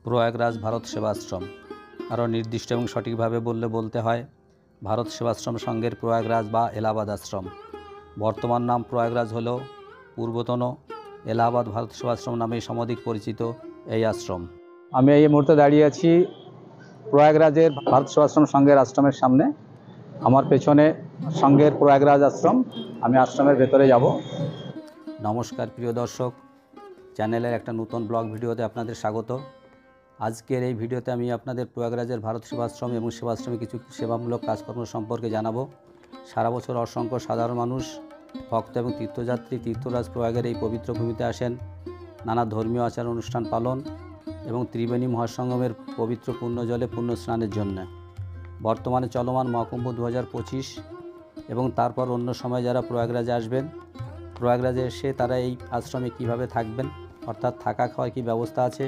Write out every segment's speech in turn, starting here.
প্রয়াগরাজ ভারত সেবাশ্রম। আরও নির্দিষ্ট এবং সঠিকভাবে বলতে হয় ভারত সেবাশ্রম সংঘের প্রয়াগরাজ বা এলাহাবাদ আশ্রম। বর্তমান নাম প্রয়াগরাজ হলেও পূর্বতন এলাহাবাদ ভারত সেবাশ্রম নামেই সমধিক পরিচিত এই আশ্রম। আমি এই মুহূর্তে দাঁড়িয়ে আছি প্রয়াগরাজের ভারত সেবাশ্রম সংঘের আশ্রমের সামনে। আমার পেছনে সংঘের প্রয়াগরাজ আশ্রম। আমি আশ্রমের ভেতরে যাব। নমস্কার প্রিয় দর্শক, চ্যানেলের একটা নতুন ব্লগ ভিডিওতে আপনাদের স্বাগত। আজকের এই ভিডিওতে আমি আপনাদের প্রয়াগরাজের ভারত সেবাশ্রম এবং সেবাশ্রমে কিছু সেবামূলক কাজকর্ম সম্পর্কে জানাবো। সারা বছর অসংখ্য সাধারণ মানুষ, ভক্ত এবং তীর্থযাত্রী তীর্থরাজ প্রয়াগের এই পবিত্র ভূমিতে আসেন নানা ধর্মীয় আচার অনুষ্ঠান পালন এবং ত্রিবেণী মহাসঙ্গমের পবিত্র পুণ্য জলে পুণ্য স্নানের জন্য। বর্তমানে চলমান মহাকুম্ভ 2025 এবং তারপর অন্য সময় যারা প্রয়াগরাজে আসবেন, প্রয়াগরাজে এসে তারা এই আশ্রমে কিভাবে থাকবেন, অর্থাৎ থাকা খাওয়ার কী ব্যবস্থা আছে,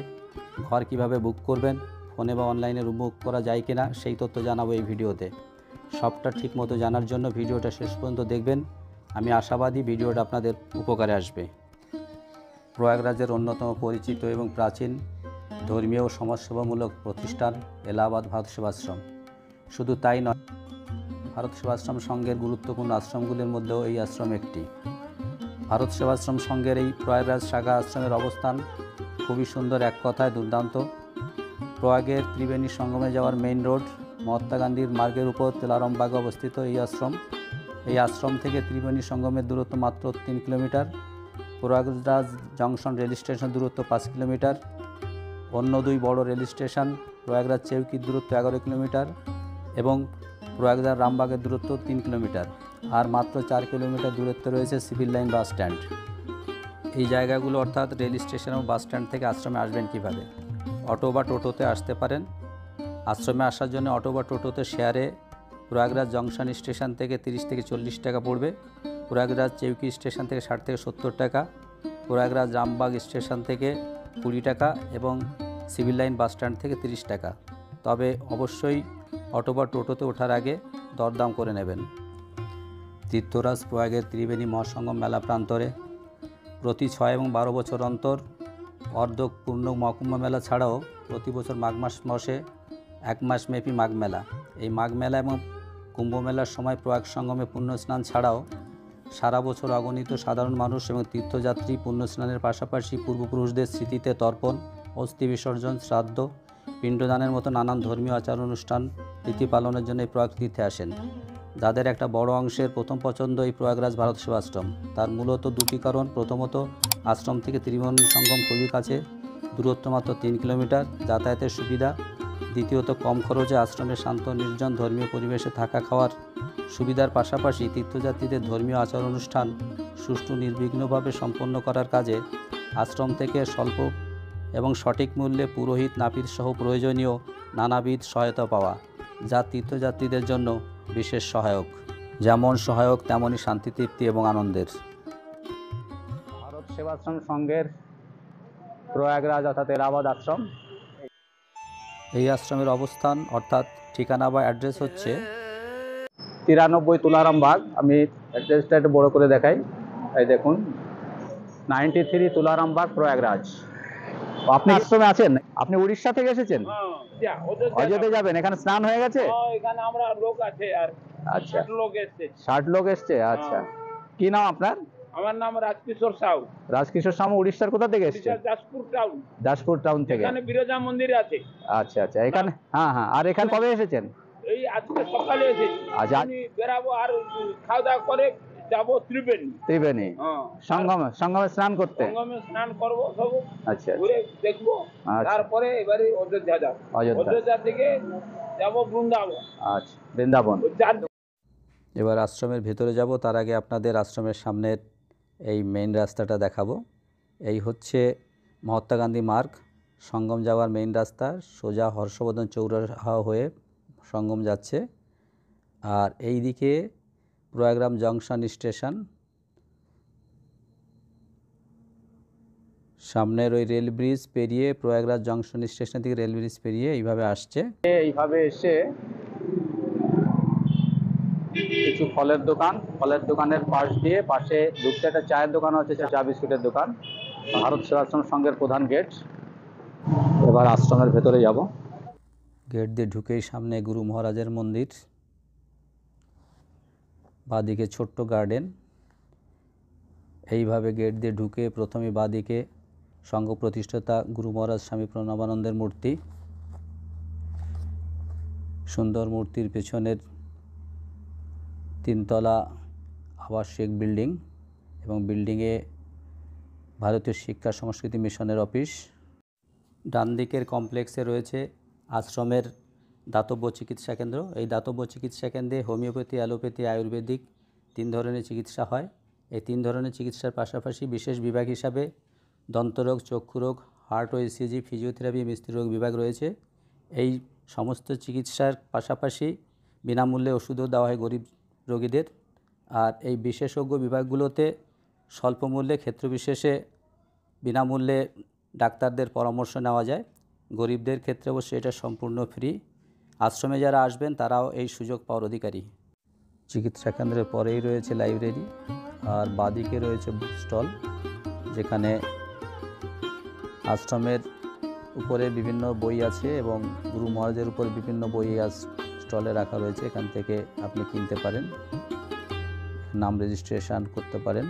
ঘর কিভাবে বুক করবেন, ফোনে বা অনলাইনে রুম বুক করা যায় কিনা সেই তথ্য জানাবো এই ভিডিওতে। সবটা ঠিকমতো জানার জন্য ভিডিওটা শেষ পর্যন্ত দেখবেন। আমি আশাবাদী ভিডিওটা আপনাদের উপকারে আসবে। প্রয়াগরাজের অন্যতম পরিচিত এবং প্রাচীন ধর্মীয় ও সমাজসেবামূলক প্রতিষ্ঠান এলাহাবাদ ভারত সেবাশ্রম। শুধু তাই নয়, ভারত সেবাশ্রম সংঘের গুরুত্বপূর্ণ আশ্রমগুলির মধ্যেও এই আশ্রম একটি। ভারত সেবাশ্রম সংঘের এই প্রয়াগরাজ শাখা আশ্রমের অবস্থান খুবই সুন্দর, এক কথায় দুর্দান্ত। প্রয়াগের ত্রিবেণী সঙ্গমে যাওয়ার মেইন রোড মহাত্মা গান্ধীর মার্গের উপর তেলারামবাগে অবস্থিত এই আশ্রম। এই আশ্রম থেকে ত্রিবেণী সঙ্গমের দূরত্ব মাত্র 3 kilometre. Prayagraj junction rail station দূরত্ব 5 কিলোমিটার। অন্য দুই বড় রেল স্টেশন প্রয়াগরাজ চেউকির দূরত্ব 11 কিলোমিটার এবং প্রয়াগরাজ রামবাগের দূরত্ব 3 কিলোমিটার। আর মাত্র 4 কিলোমিটার দূরত্বে রয়েছে সিভিল লাইন বাস স্ট্যান্ড। এই জায়গাগুলো অর্থাৎ রেল স্টেশন এবং বাস স্ট্যান্ড থেকে আশ্রমে আসবেন কিভাবে? অটো বা টোটোতে আসতে পারেন। আশ্রমে আসার জন্য অটো বা টোটোতে শেয়ারে প্রয়াগরাজ জংশন স্টেশন থেকে 30 থেকে 40 টাকা পড়বে। প্রয়াগরাজ চেউকি স্টেশন থেকে 60 থেকে 70 টাকা। প্রয়াগরাজ রামবাগ স্টেশন থেকে 20 টাকা এবং সিভিল লাইন বাস স্ট্যান্ড থেকে 30 টাকা। তবে অবশ্যই অটো বা টোটোতে ওঠার আগে দরদাম করে নেবেন। তীর্থরাজ প্রয়াগের ত্রিবেণী মহাসঙ্গম মেলা প্রান্তরে প্রতি 6 এবং 12 বছর অন্তর অর্ধক পূর্ণ মহাকুম্ভ মেলা ছাড়াও প্রতি বছর মাঘ মাসে 1 মাস ব্যাপী মাঘ মেলা। এই মাঘ মেলা এবং কুম্ভ মেলার সময় প্রয়াগ সঙ্গমে পুণ্য স্নান ছাড়াও সারা বছর অগণিত সাধারণ মানুষ এবং তীর্থযাত্রী পুণ্য স্নানের পাশাপাশি পূর্বপুরুষদের স্মৃতিতে তর্পণ, অস্থি বিসর্জন, শ্রাদ্ধ, পিণ্ডদানের মতো নানান ধর্মীয় আচার অনুষ্ঠান রীতি পালনের জন্য এই প্রয়াগ তীর্থে আসেন। যাদের একটা বড় অংশের প্রথম পছন্দ এই প্রয়াগরাজ ভারত সেবাশ্রম। তার মূলত দুটি কারণ। প্রথমত, আশ্রম থেকে ত্রিবেণী সঙ্গম খুবই কাছে, দূরত্ব মাত্র 3 কিলোমিটার, যাতায়াতের সুবিধা। দ্বিতীয়ত, কম খরচে আশ্রমের শান্ত নির্জন ধর্মীয় পরিবেশে থাকা খাওয়ার সুবিধার পাশাপাশি তীর্থযাত্রীদের ধর্মীয় আচার অনুষ্ঠান সুষ্ঠু নির্বিঘ্নভাবে সম্পন্ন করার কাজে আশ্রম থেকে স্বল্প এবং সঠিক মূল্যে পুরোহিত, নাপিত সহ প্রয়োজনীয় নানাবিধ সহায়তা পাওয়া, যা তীর্থযাত্রীদের জন্য বিশেষ সহায়ক। যেমন সহায়ক তেমনই শান্তি, তৃপ্তি এবং আনন্দের। ভারত সেবাশ্রম সংঘের প্রয়াগরাজ অর্থাৎ এলাহাবাদ আশ্রম। এই আশ্রমের অবস্থান অর্থাৎ ঠিকানা বা অ্যাড্রেস হচ্ছে 93 তুলারাম বাগ। আমি অ্যাড্রেসটা একটু বড় করে দেখাই। এই দেখুন, 93 তুলারাম বাগ, প্রয়াগরাজ। আপনি আশ্রমে আছেন? আপনি উড়িষ্যা থেকে এসেছেন? অযোধ্যা যাবেন? এখানে স্নান হয়ে গেছে? এখানে আমরা লোক আছে আর আচ্ছা, 60 লোক এসছে। 60 লোক এসছে। আচ্ছা, কি নাম আপনার? আমার নাম রাজকিশোর সাউ। রাজকিশোর সামু উড়িষ্যার কোথা থেকে এসছে? দাসপুর টাউন। দাসপুর টাউন থেকে। এখানে বিরজা মন্দির আছে। আচ্ছা আচ্ছা, এখানে হ্যাঁ হ্যাঁ। আর এখানে কবে এসেছেন? এই আজকে সকালে এসেছি। আচ্ছা, আমি বেরাবো আর খাওয়া দাওয়া করে যাবো ত্রিবেণী। ত্রিবেণী সঙ্গমে স্নান করতে। সঙ্গমে স্নান করবো সব। আচ্ছা, ঘুরে দেখবো। আচ্ছা। তারপরে এবারে অযোধ্যা যাবো। অযোধ্যা থেকে যাবো বৃন্দাবন। আচ্ছা, বৃন্দাবন। এবার আশ্রমের ভেতরে যাব। তার আগে আপনাদের আশ্রমের সামনের এই মেইন রাস্তাটা দেখাবো। এই হচ্ছে মহাত্মা গান্ধী মার্গ, সঙ্গম যাওয়ার মেইন রাস্তা। সোজা হর্ষবর্ধন চৌরাহা হয়ে সঙ্গম যাচ্ছে। আর এই দিকে প্রয়াগরাজ জংশন স্টেশন, সামনের ওই রেল ব্রিজ পেরিয়ে প্রয়াগরাজ জংশন স্টেশন থেকে রেল ব্রিজ পেরিয়ে এইভাবে আসছে। এইভাবে এসে কিছু ফলের দোকানের পাশে ঢুকতে একটা চায়ের দোকান আছে, চা বিস্কুটের দোকান। ভারত সেবাশ্রম সংঘের প্রধান গেট। এবার আশ্রমের ভেতরে যাব। গেট দিয়ে ঢুকেই সামনে গুরু মহারাজের মন্দির, বাঁদিকে ছোট্ট গার্ডেন। এইভাবে গেট দিয়ে ঢুকে প্রথমে বাঁদিকে সংঘ প্রতিষ্ঠাতা গুরু মহারাজ স্বামী প্রণবানন্দের মূর্তি। সুন্দর মূর্তির পেছনের 3তলা আবাসিক বিল্ডিং এবং বিল্ডিংয়ে ভারতীয় শিক্ষা সংস্কৃতি মিশনের অফিস। ডান দিকের কমপ্লেক্সে রয়েছে আশ্রমের দাতব্য চিকিৎসা কেন্দ্র। এই দাতব্য চিকিৎসা কেন্দ্রে হোমিওপ্যাথি, অ্যালোপ্যাথি, আয়ুর্বেদিক 3 ধরনের চিকিৎসা হয়। এই 3 ধরনের চিকিৎসার পাশাপাশি বিশেষ বিভাগ হিসাবে দন্তরোগ, চক্ষুরোগ, হার্ট ও ইসিজি, ফিজিওথেরাপি, মিস্ত্রিরোগ বিভাগ রয়েছে। এই সমস্ত চিকিৎসার পাশাপাশি বিনামূল্যে ওষুধও দেওয়া হয় গরিব রোগীদের। আর এই বিশেষজ্ঞ বিভাগগুলোতে স্বল্পমূল্যে ক্ষেত্রবিশেষে বিনামূল্যে ডাক্তারদের পরামর্শ নেওয়া যায়। গরিবদের ক্ষেত্রে অবশ্যই এটা সম্পূর্ণ ফ্রি। আশ্রমে যারা আসবেন তারাও এই সুযোগ পাওয়ার অধিকারী। চিকিৎসা কেন্দ্রের পরেই রয়েছে লাইব্রেরি, আর বাঁদিকে রয়েছে বুক স্টল, যেখানে আশ্রমের উপরে বিভিন্ন বই আছে এবং গুরু মহারাজের উপর বিভিন্ন বই স্টলে রাখা রয়েছে। এখান থেকে আপনি কিনতে পারেন, নাম রেজিস্ট্রেশন করতে পারেন।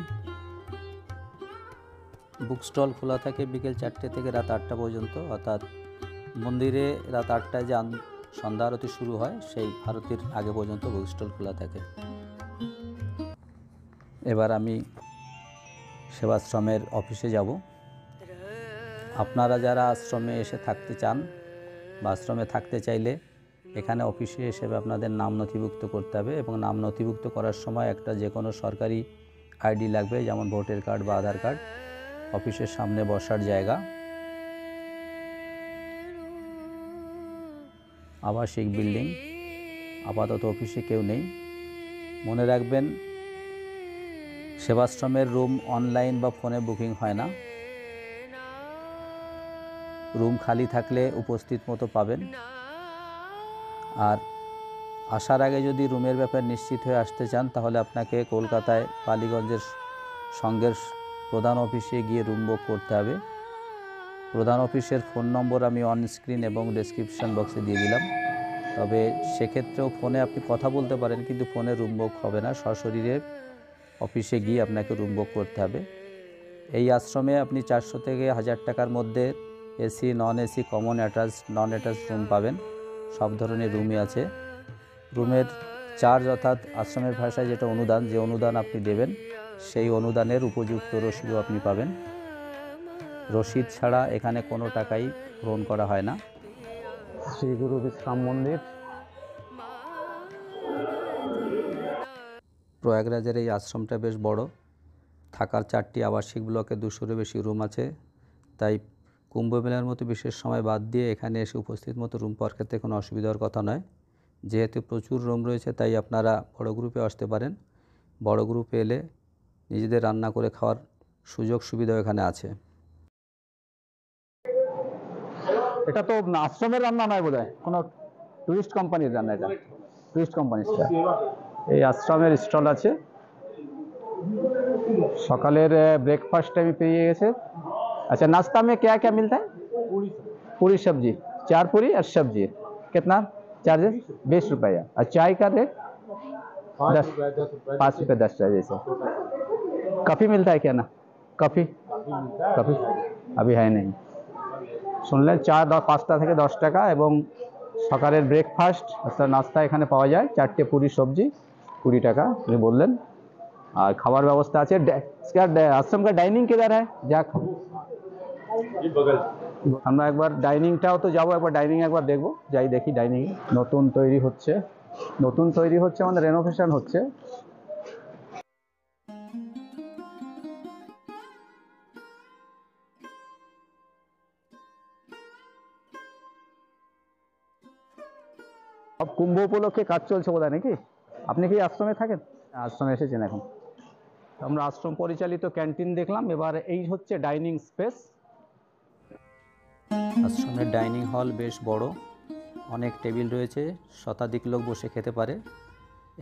বুক স্টল খোলা থাকে বিকেল 4টে থেকে রাত 8টা পর্যন্ত, অর্থাৎ মন্দিরে রাত 8টায় যে সন্ধ্যা আরতি শুরু হয় সেই আরতির আগে পর্যন্ত বুক স্টল খোলা থাকে। এবার আমি সেবাশ্রমের অফিসে যাব। আপনারা যারা আশ্রমে এসে থাকতে চান বা আশ্রমে থাকতে চাইলে এখানে অফিসে এসে আপনাদের নাম নথিভুক্ত করতে হবে এবং নাম নথিভুক্ত করার সময় একটা যে কোনো সরকারি আইডি লাগবে, যেমন ভোটার কার্ড বা আধার কার্ড। অফিসের সামনে বসার জায়গা, আবাসিক বিল্ডিং। আপাতত অফিসে কেউ নেই। মনে রাখবেন, সেবাশ্রমের রুম অনলাইন বা ফোনে বুকিং হয় না। রুম খালি থাকলে উপস্থিত মতো পাবেন। আর আসার আগে যদি রুমের ব্যাপারে নিশ্চিত হয়ে আসতে চান তাহলে আপনাকে কলকাতায় বালিগঞ্জের সংঘের প্রধান অফিসে গিয়ে রুম বুক করতে হবে। প্রধান অফিসের ফোন নম্বর আমি অন স্ক্রিন এবং ডেসক্রিপশন বক্সে দিয়ে দিলাম। তবে সেক্ষেত্রেও ফোনে আপনি কথা বলতে পারেন, কিন্তু ফোনে রুম বুক হবে না। সশরীরে অফিসে গিয়ে আপনাকে রুম বুক করতে হবে। এই আশ্রমে আপনি 400 থেকে 1000 টাকার মধ্যে AC, non AC, common, attach, non attach room পাবেন। সব ধরনের রুমই আছে। রুমের চার্জ, অর্থাৎ আশ্রমের ভাষায় যেটা অনুদান, যে অনুদান আপনি দেবেন সেই অনুদানের উপযুক্ত রসিদও আপনি পাবেন। রসিদ ছাড়া এখানে কোনো টাকাই গ্রহণ করা হয় না। শ্রী গুরু বিশ্রাম মন্দির। প্রয়াগরাজের এই আশ্রমটা বেশ বড়। থাকার 4টি আবাসিক ব্লকে 200-এরও বেশি রুম আছে। তাই কুম্ভ মেলার মতো বিশেষ সময় বাদ দিয়ে এখানে এসে উপস্থিত মতো রুম পাওয়ার ক্ষেত্রে কোনো অসুবিধার কথা নয়। যেহেতু প্রচুর রুম রয়েছে তাই আপনারা বড় গ্রুপে আসতে পারেন। বড় গ্রুপে এলে নিজেদের রান্না করে খাওয়ার সুযোগ সুবিধাও এখানে আছে। এটা তো আশ্রমের রান্না নয় বোধহয়, কোনো টুরিস্ট কোম্পানির রান্না। এটা টুরিস্ট কোম্পানির। এই আশ্রমের স্টল আছে। সকালের ब्रेकफास्ट टाइम পেয়ে गए। अच्छा, नाश्ता में क्या क्या मिलता है? पूरी सब्जी, 4 पूरी और सब्जी। कितना चार्जेस? 20 रुपया। और चाय का रेट 5 रुपये 10 जैसे। कॉफ़ी मिलता है क्या ना? कॉफ़ी अभी है नहीं। শুনলেন, চা 5টা থেকে 10 টাকা এবং সকালের ব্রেকফাস্ট অর্থাৎ নাস্তা এখানে পাওয়া যায়। 4টে পুরি সবজি 20 টাকা উনি বললেন। আর খাবার ব্যবস্থা আছে। আশ্রম का डाइनिंग किधर है? যা আমরা একবার ডাইনিংটাও তো যাবো, একবার ডাইনিং একবার দেখবো। যাই দেখি ডাইনিং। নতুন তৈরি হচ্ছে মানে রেনোভেশন হচ্ছে। সব কুম্ভ উপলক্ষে কাজ চলছে বোধহয়, নাকি? আপনি কি আশ্রমে থাকেন? আশ্রমে এসেছেন এখন। আমরা আশ্রম পরিচালিত ক্যান্টিন দেখলাম। এবার এই হচ্ছে ডাইনিং স্পেস। আশ্রমের ডাইনিং হল বেশ বড়, অনেক টেবিল রয়েছে, শতাধিক লোক বসে খেতে পারে।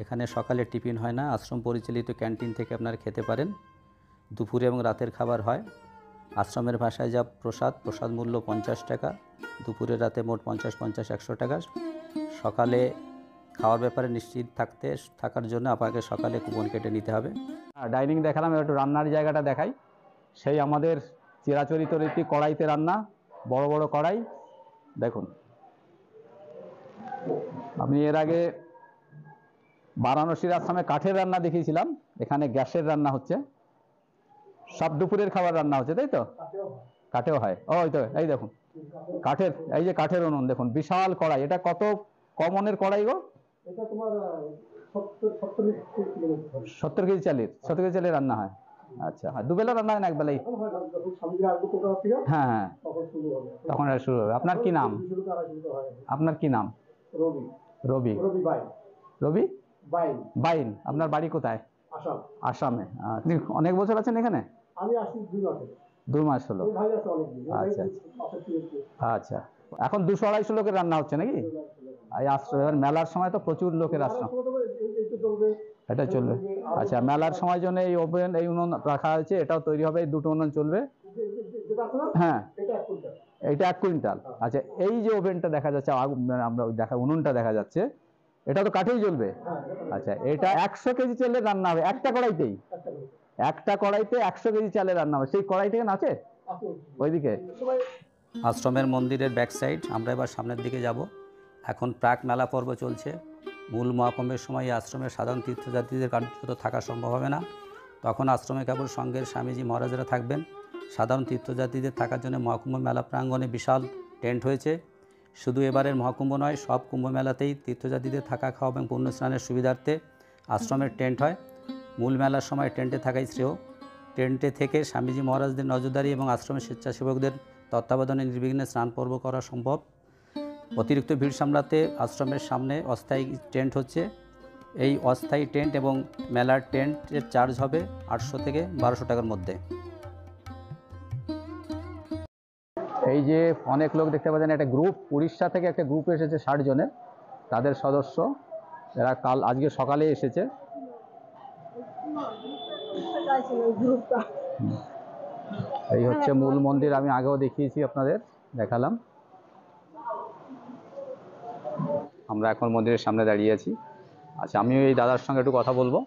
এখানে সকালে টিফিন হয় না, আশ্রম পরিচালিত ক্যান্টিন থেকে আপনারা খেতে পারেন। দুপুরে এবং রাতের খাবার হয়। আশ্রমের ভাষায় যা প্রসাদ মূল্য 50 টাকা, দুপুরে রাতে মোট 50-50-100 টাকা। সকালে খাওয়ার ব্যাপারে নিশ্চিত থাকার জন্য আপনাকে সকালে কুপন কেটে নিতে হবে। ডাইনিং দেখালাম, এবার একটু রান্নার জায়গাটা দেখাই। সেই আমাদের চিরাচরিত রীতি কড়াইতে রান্না, বড় বড় কড়াই দেখুন। আমি এর আগে বারাণসীর আশ্রমে কাঠের রান্না দেখিয়েছিলাম, এখানে গ্যাসের রান্না হচ্ছে। সব দুপুরের খাবার রান্না হচ্ছে, তাই তো? কাঠেও হয়। ওই তো, এই দেখুন কাঠের, এই যে কাঠের উনুন দেখুন, বিশাল কড়াই। এটা কত কমনের কড়াই গো? এটা তোমার 70 কেজি চালের, 70 কেজি চালের রান্না হয়। আচ্ছা, দুবেলা রান্না হয় না একবেলাই? হ্যাঁ হ্যাঁ, তখন শুরু হবে। আপনার কি নাম? আপনার কি নাম? রবি। রবি বাইন। আপনার বাড়ি কোথায়? আসামে। আপনি অনেক বছর আছেন এখানে? আমি আসি 2 মাস হলো। আচ্ছা আচ্ছা। এখন 200-250 লোকের রান্না হচ্ছে নাকি? এই আশ্রম এবার মেলার সময় তো প্রচুর লোকের আশ্রম, এটা চলবে। আচ্ছা, মেলার সময় জন্য এই ওভেন, এই উনুন রাখা হয়েছে, এটাও তৈরি হবে, এই দুটো উনুন চলবে। হ্যাঁ, এটা 1 কুইন্টাল। আচ্ছা, এই যে ওভেনটা দেখা যাচ্ছে, আমরা উনুনটা দেখা যাচ্ছে, এটা তো কাঠেই জ্বলবে। আচ্ছা, এটা 100 কেজি চালের রান্না হবে একটা কড়াইতেই। একটা কড়াইতে 100 কেজি চালের রান্না হবে। সেই কড়াই থেকে আছে ওইদিকে আশ্রমের মন্দিরের ব্যাক সাইড। আমরা এবার সামনের দিকে যাব। এখন প্রাক মেলা পর্ব চলছে। মূল মহাকুম্ভের সময় এই আশ্রমের সাধারণ তীর্থযাত্রীদের কার্যত থাকা সম্ভব হবে না। তখন আশ্রমে কেবল সঙ্গের স্বামীজি মহারাজরা থাকবেন। সাধারণ তীর্থযাত্রীদের থাকার জন্য মহাকুম্ভ মেলা প্রাঙ্গণে বিশাল টেন্ট হয়েছে। শুধু এবারের মহাকুম্ভ নয়, সব কুম্ভ মেলাতেই তীর্থযাত্রীদের থাকা খাওয়া এবং পুণ্য স্নানের সুবিধার্থে আশ্রমের টেন্ট হয়। মূল মেলার সময় টেন্টে থাকাই শ্রেয়। টেন্টে থেকে স্বামীজি মহারাজদের নজরদারি এবং আশ্রমের স্বেচ্ছাসেবকদের তত্ত্বাবধানে নির্বিঘ্নে স্নান পর্ব করা সম্ভব। অতিরিক্ত ভিড় সামলাতে আশ্রমের সামনে অস্থায়ী টেন্ট হচ্ছে। এই অস্থায়ী টেন্ট এবং মেলার টেন্টের চার্জ হবে 800 থেকে 1200 টাকার মধ্যে। এই যে অনেক লোক দেখতে পাচ্ছেন, একটা গ্রুপ, উড়িষ্যা থেকে একটা গ্রুপ এসেছে 60 জনের, তাদের সদস্য এরা আজকে সকালে এসেছে। এই হচ্ছে মূল মন্দির, আমি আগেও দেখিয়েছি, আপনাদের দেখালাম। আমরা এখন মন্দিরের সামনে দাঁড়িয়ে আছি। আচ্ছা, আমিও এই দাদার সঙ্গে একটু কথা বলবো।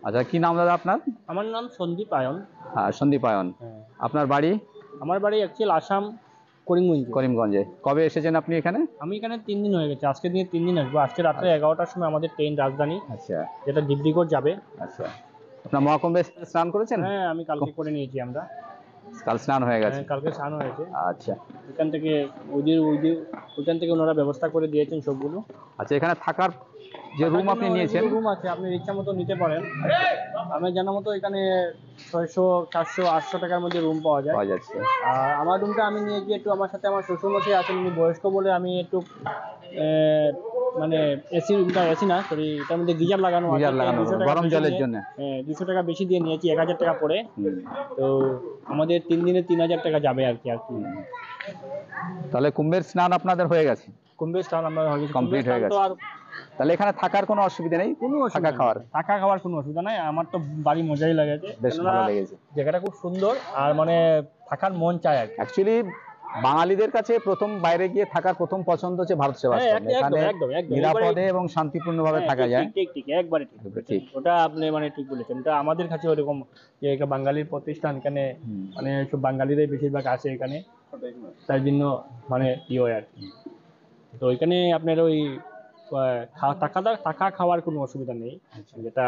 আচ্ছা, কি নাম দাদা আপনার? আমার নাম সন্দীপ আয়ন। হ্যাঁ, সন্দীপ আয়ন। আপনার বাড়ি? আমার বাড়ি অ্যাকচুয়াল আসাম, করিমগঞ্জে। কবে এসেছেন আপনি এখানে? আমি এখানে 3 দিন হয়ে গেছে। আজকে দিয়ে 3 দিন আসবো। আজকে রাত্রে 11টার সময় আমাদের ট্রেন রাজধানী, আচ্ছা, যেটা ডিব্রুগড় যাবে। আচ্ছা, আপনার মহাকুম্ভে স্নান করেছেন? হ্যাঁ, আমি কালকে করে নিয়েছি। আমরা কাল স্নান হয়ে গেছে? কালকে স্নান হয়েছে। আচ্ছা, এখান থেকে ওইখান থেকে ওনারা ব্যবস্থা করে দিয়েছেন সবগুলো। আচ্ছা, এখানে থাকার যে রুম আপনি নিয়েছেন? রুম আছে, আপনি ইচ্ছা মতো নিতে পারেন। আমি জানা মতো এখানে 600, 400, 800 টাকার মধ্যে রুম পাওয়া যাচ্ছে। আর আমার রুমটা আমি নিয়েছি একটু, আমার সাথে আমার শ্বশুরমশাই আছেন, উনি বয়স্ক বলে আমি একটু মানে এসি না, সরি, এটার মধ্যে গিজার লাগানো আছে, গরম জলের জন্য। 200 টাকা বেশি দিয়ে নিয়েছি, 1000 টাকা পড়ে। তো আমাদের 3 দিনে 3000 টাকা যাবে আর কি। তাহলে কুম্ভের স্নান আপনাদের হয়ে গেছে? কুম্ভের স্নান আমরা কমপ্লিট হয়ে গেছে। তাহলে এখানে থাকার কোনো অসুবিধা নেই? থাকা খাওয়ার কোনো অসুবিধা নাই। আমার তো বাড়ি মজাই লেগেছে, বেশ ভালো লেগেছে। জায়গাটা খুব সুন্দর, আর মানে থাকার মন চায় আর কি। অ্যাকচুয়ালি বাঙালিদের কাছে প্রথম বাইরে গিয়ে থাকার প্রথম পছন্দ হচ্ছে ভারত সেবাশ্রম। এখানে নিরাপদে এবং শান্তিপূর্ণভাবে থাকা যায়। ঠিক, একবারে ঠিক। ওটা আপনি মানে ঠিক বলেছেন। এটা আমাদের কাছে ওরকম, যে বাঙালির প্রতিষ্ঠান, এখানে মানে সব বাঙালিরাই বেশিরভাগ আছে এখানে, তাই জন্য মানে কি হয় আর কি। তো এখানে আপনার ওই টাকা খাওয়ার কোনো অসুবিধা নেই, যেটা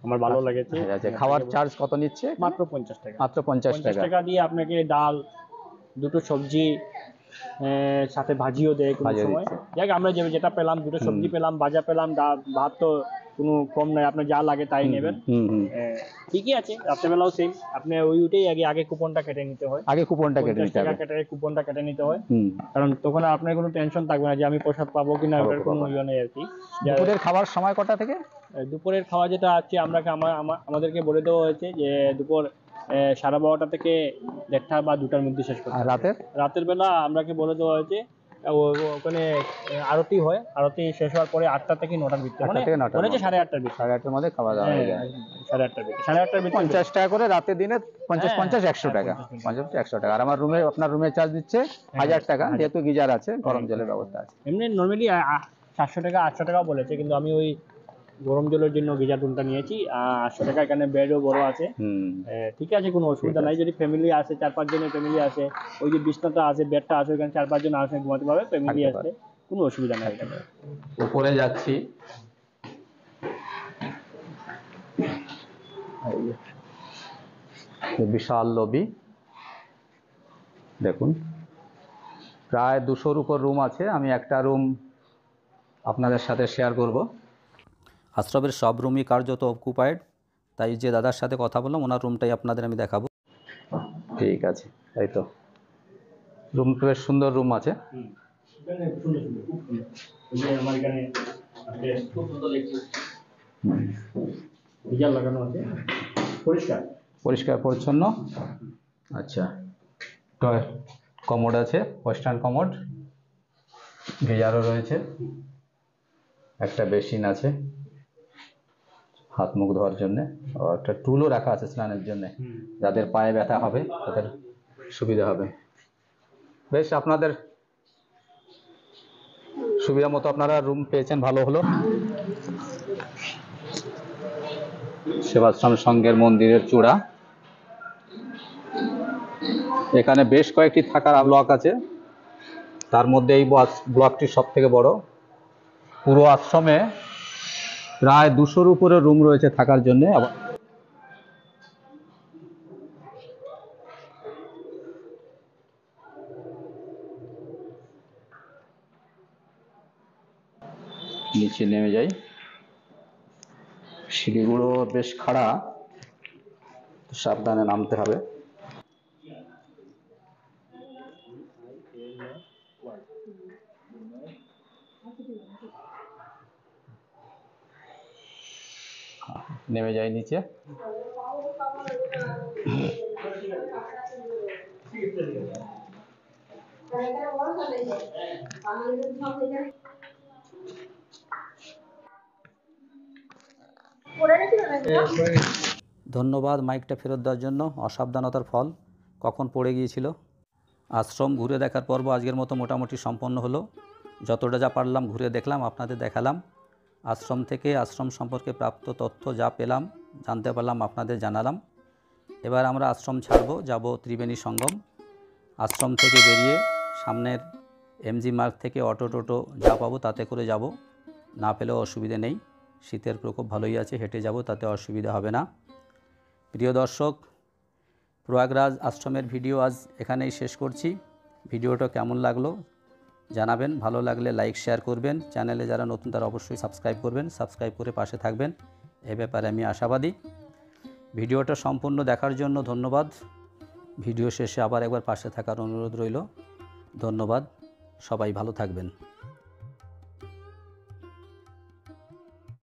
আমার ভালো লেগেছে। খাওয়ার চার্জ কত নিচ্ছে? মাত্র 50 টাকা। মাত্র 50 টাকা দিয়ে আপনাকে ডাল, 2টো সবজি, সাথে ভাজিও দেয় কোনো সময়। দেখ, আমরা যেটা পেলাম, 2টো সবজি পেলাম, ভাজা পেলাম, ভাত তো কোনো কম নাই, আপনার যা লাগে তাই নেবেন। ঠিকই আছে। রাত্রেবেলাও সেম, আপনি উঠেই আগে কুপনটা কেটে নিতে হয়। কুপনটা কেটে নিতে হয়, কারণ তখন আপনার কোনো টেনশন থাকবে না যে আমি প্রসাদ পাবো কিনা, ওটার কোনো ইয়ে নেই আর কি। দুপুরের খাবার সময় কটা থেকে? দুপুরের খাওয়া যেটা আছে, আমাদেরকে বলে দেওয়া হয়েছে যে দুপুর 12:30 থেকে 1:30 বা 2টার মধ্যে শেষ করতে। রাতের বেলা আমরাকে বলে দেওয়া হয়েছে ওখানে আরতি হয়, আরতি শেষ হওয়ার পরে 8টা থেকে 9টার ভিতরে, 8টা মানে থেকে 9টার মনে হচ্ছে মধ্যে। 8:30টার ভিতরে, 8:30টার মধ্যে খাওয়া দাওয়া হয়ে যায়। 8:30টার ভিতরে, 8:30টার ভিতরে 50 টাকা করে রাতে দিনে, 50 হ্যাঁ, 50 100 টাকা, 50 50 100 টাকা। আর আমার রুমে, আপনার রুমে চার্জ দিচ্ছে 1000 টাকা, যেহেতু গিজার আছে, গরম জলের ব্যবস্থা আছে। এমনি নর্মালি 700 টাকা 800 টাকাও বলেছে, কিন্তু আমি ওই গরম জলের জন্য গিজার রুমটা নিয়েছি। 800 টাকা, এখানে বেডও বড় আছে। ঠিক আছে, কোনো অসুবিধা নাই। যদি ফ্যামিলি আসে, 4-5 জনের ফ্যামিলি আসে, ওই যে বিছনাটা আছে, বেডটা আছে, ওখানে 4-5 জন আসে ঘুমাতে পারবে, ফ্যামিলি থাকতে আসলে কোনো অসুবিধা নাই এখানে। উপরে যাচ্ছি, বিশাল লবি দেখুন, প্রায় 200-র উপর রুম আছে। আমি একটা রুম আপনাদের সাথে শেয়ার করব। আশ্রমের সব রুমই কার্যত অকুপায়েড, তাই যে দাদার সাথে কথা বললাম ওনার রুমটাই আপনাদের আমি দেখাবো। ঠিক আছে, তাই তো রুম বেশ সুন্দর রুম আছে। আমার এখানে খুব সুন্দর লাগছে, গিজার লাগানো আছে, পরিষ্কার পরিষ্কার পরিচ্ছন্ন। আচ্ছা, কমোড আছে, ওয়েস্টার্ন কমোড, গিজারও রয়েছে, একটা বেসিন আছে হাত মুখ ধোয়ার জন্য, আর একটা টুলও রাখা আছে স্নানের জন্য, যাদের পায়ে ব্যথা হবে তাদের সুবিধা হবে। বেশ, আপনাদের সুবিধা মতো আপনারা রুম পেয়েছেন, ভালো হলো। সেবাশ্রম সংঘের মন্দিরের চূড়া, এখানে বেশ কয়েকটি থাকার ব্লক আছে, তার মধ্যে এই ব্লকটি সব থেকে বড়। পুরো আশ্রমে প্রায় 200-র উপরে রুম রয়েছে থাকার জন্য। আবার নিচে নেমে যাই, সিঁড়িগুলো বেশ খাড়া, সাবধানে নামতে হবে। নেমে যাই নিচে। ধন্যবাদ মাইকটা ফেরত দেওয়ার জন্য। অসাবধানতার ফল কখন পড়ে গিয়েছিল। আশ্রম ঘুরে দেখার পর্ব আজকের মতো মোটামুটি সম্পন্ন হলো। যতটা যা পারলাম ঘুরে দেখলাম, আপনাদের দেখালাম। আশ্রম থেকে আশ্রম সম্পর্কে প্রাপ্ত তথ্য যা পেলাম, জানতে পারলাম, আপনাদের জানালাম। এবার আমরা আশ্রম ছাড়ব, যাব ত্রিবেণী সঙ্গম। আশ্রম থেকে বেরিয়ে সামনের এমজি মার্গ থেকে অটো টোটো যা পাবো তাতে করে যাব, না পেলেও অসুবিধে নেই। শীতের প্রকোপ ভালোই আছে, হেঁটে যাব, তাতে অসুবিধা হবে না। প্রিয় দর্শক, প্রয়াগরাজ আশ্রমের ভিডিও আজ এখানেই শেষ করছি। ভিডিওটা কেমন লাগলো জানাবেন, ভালো লাগলে লাইক শেয়ার করবেন, চ্যানেলে যারা নতুন তারা অবশ্যই সাবস্ক্রাইব করবেন, সাবস্ক্রাইব করে পাশে থাকবেন, এ ব্যাপারে আমি আশাবাদী। ভিডিওটা সম্পূর্ণ দেখার জন্য ধন্যবাদ। ভিডিও শেষে আবার একবার পাশে থাকার অনুরোধ রইল। ধন্যবাদ, সবাই ভালো থাকবেন।